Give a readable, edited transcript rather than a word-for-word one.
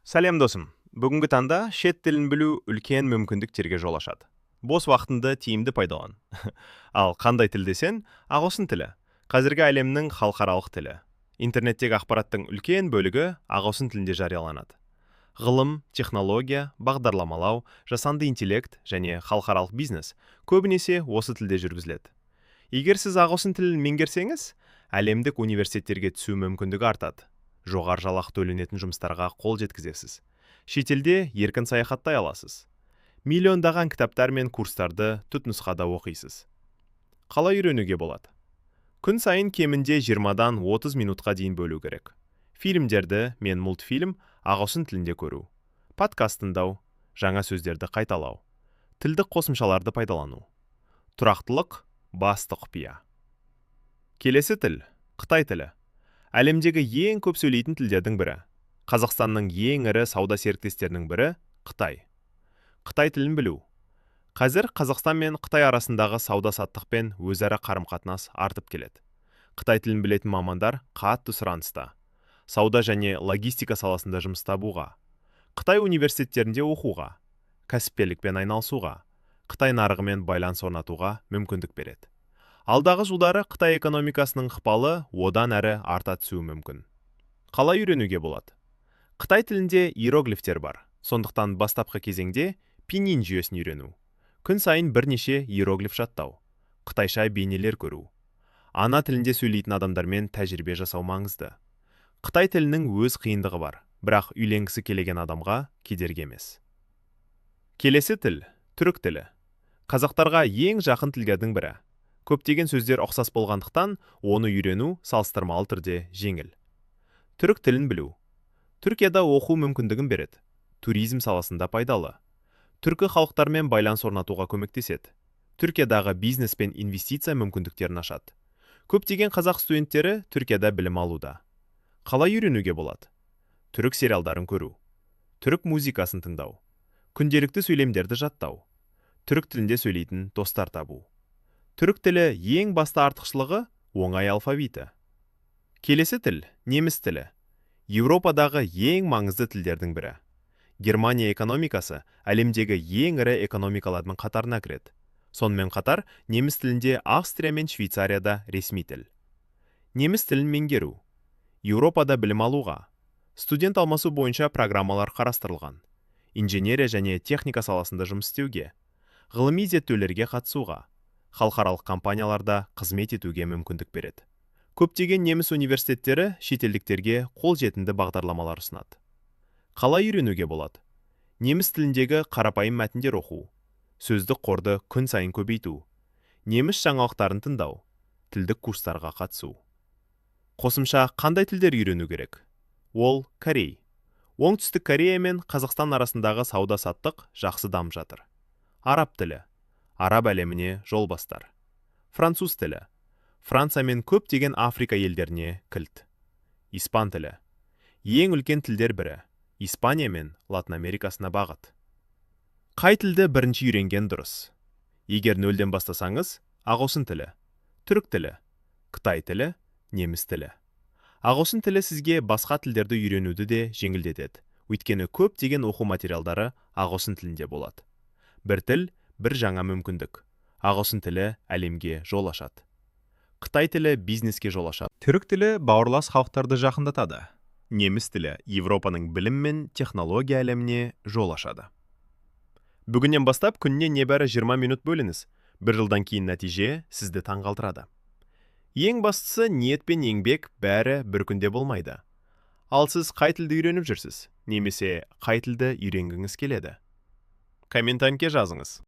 Сәлем досым. Бүгінгі таңда шет тілін білу үлкен мүмкіндіктерге жол ашады. Бос уақытыңды тиімді пайдалан. Ал қандай тіл десең, ағылшын тілі. Қазіргі әлемнің халықаралық тілі. Интернеттегі ақпараттың үлкен бөлігі ағылшын тілінде жарияланады. Ғылым, технология, бағдарламалау, жасанды интеллект және халықаралық бизнес көбінесе осы тілде жүргізіледі. Егер сіз ағылшын тілін меңгерсеңіз, әлемдік университеттерге түсу мүмкіндігі артады. Жоғары жалақы төленетін жұмыстарға қол жеткізесіз. Шетелде еркін саяхаттай аласыз. Миллиондаған кітаптар мен курстарды түпнұсқада оқисыз. Қалай үйренуге болады? Күн сайын кемінде 20-дан 30 минутқа дейін бөлу керек. Фильмдерді мен мультфильм ағылшын тілінде көру. Подкаст тыңдау, жаңа сөздерді қайталау. Тілдік қосымшаларды пайдалану. Тұрақтылық басты құпия. Келесі тіл Қытай тілі. Әлемдегі ең көп сөйлейтін тілдердің бірі. Қазақстанның ең ірі сауда серіктестерінің бірі Қытай. Қытай тілін білу. Қазір Қазақстан мен Қытай арасындағы сауда-саттық пен өзара қарым-қатынас артып келеді. Қытай тілін білетін мамандар қатты сұраныста. Сауда және логистика саласында жұмыс табуға, Қытай университеттерінде оқуға, кәсіпкерлікпен айналысуға, Қытай нарығымен байланыс орнатуға мүмкіндік береді. Алдағы жылдары Қытай экономикасының ықпалы одан әрі арта түсуі мүмкін. Қалай үйренуге болады? Қытай тілінде иероглифтер бар. Сондықтан бастапқы кезеңде пинyin жүйесін үйрену. Күн сайын бірнеше иероглиф жаттау. Қытайша бейнелер көру. Ана тілінде сөйлейтін адамдармен тәжірибе жасау маңызды. Қытай тілінің өз қиындығы бар, бірақ үйленгісі келеген адамға кедергі емес. Келесі тіл түрік тілі. Қазақтарға ең жақын тілдердің бірі. Көптеген сөздер ұқсас болғандықтан, оны үйрену салыстырмалы түрде жеңіл. Түрік тілін білу. Түркияда оқу мүмкіндігін береді. Туризм саласында пайдалы. Түркі халықтармен байланыс орнатуға көмектеседі. Түркиядағы бизнес пен инвестиция мүмкіндіктерін ашады. Көптеген қазақ студенттері Түркияда білім алуда. Қалай үйренуге болады? Түрік сериалдарын көру. Түрік музыкасын тыңдау. Күнделікті сөйлемдерді жаттау. Түрік тілінде сөйлейтін достар табу. Түрік тілі ең басты артықшылығы оңай алфавиті. Келесі тіл неміс тілі. Еуропадағы ең маңызды тілдердің бірі. Германия экономикасы әлемдегі ең ірі экономикалардың қатарына кіреді. Сонымен қатар неміс тілінде Австрия мен Швейцарияда ресми тіл. Неміс тілін меңгеру. Еуропада білім алуға. Студент алмасу бойынша программалар қарастырылған. Инженерия және техника саласында жұмыс істеуге. Ғылыми зерттеулерге қатысуға. Халықаралық компанияларда қызмет етуге мүмкіндік береді. Көптеген неміс университеттері шетелдіктерге қолжетімді бағдарламалар ұсынады. Қалай үйренуге болады? Неміс тіліндегі қарапайым мәтіндер оқу. Сөздік қорды күн сайын көбейту. Неміс жаңалықтарын тыңдау. Тілдік курстарға қатысу. Қосымша қандай тілдер үйрену керек? Ол Корей. Оңтүстік Корея мен Қазақстан арасындағы сауда-саттық жақсы дамып жатыр. Араб тілі. Араб әлеміне жол бастар. Француз тілі. Франция мен көптеген Африка елдеріне кілт. Испан тілі. Ең үлкен тілдер бірі. Испания мен Латын Америкасына бағыт. Қай тілді бірінші үйренген дұрыс? Егер нөлден бастасаңыз, ағылшын тілі, түрік тілі, Қытай тілі, неміс тілі. Ағылшын тілі сізге басқа тілдерді үйренуді де жеңілдетеді. Өйткені көптеген оқу материалдары ағылшын тілінде болады. Бір тіл, бір жаңа мүмкіндік. Ағылшын тілі әлемге жол ашады. Қытай тілі бизнеске жол ашады. Түрік тілі бауырлас халықтарды жақындатады. Неміс тілі Европаның білім мен технология әлеміне жол ашады. Бүгіннен бастап күніне небәрі 20 минут бөліңіз. Бір жылдан кейін нәтиже сізді таңғалдырады. Ең бастысы ниет пен еңбек бәрі бір күнде болмайды. Ал сіз қай тілді үйреніп жүрсіз? Немесе қай тілді үйренгіңіз келеді? Комментарийге жазыңыз.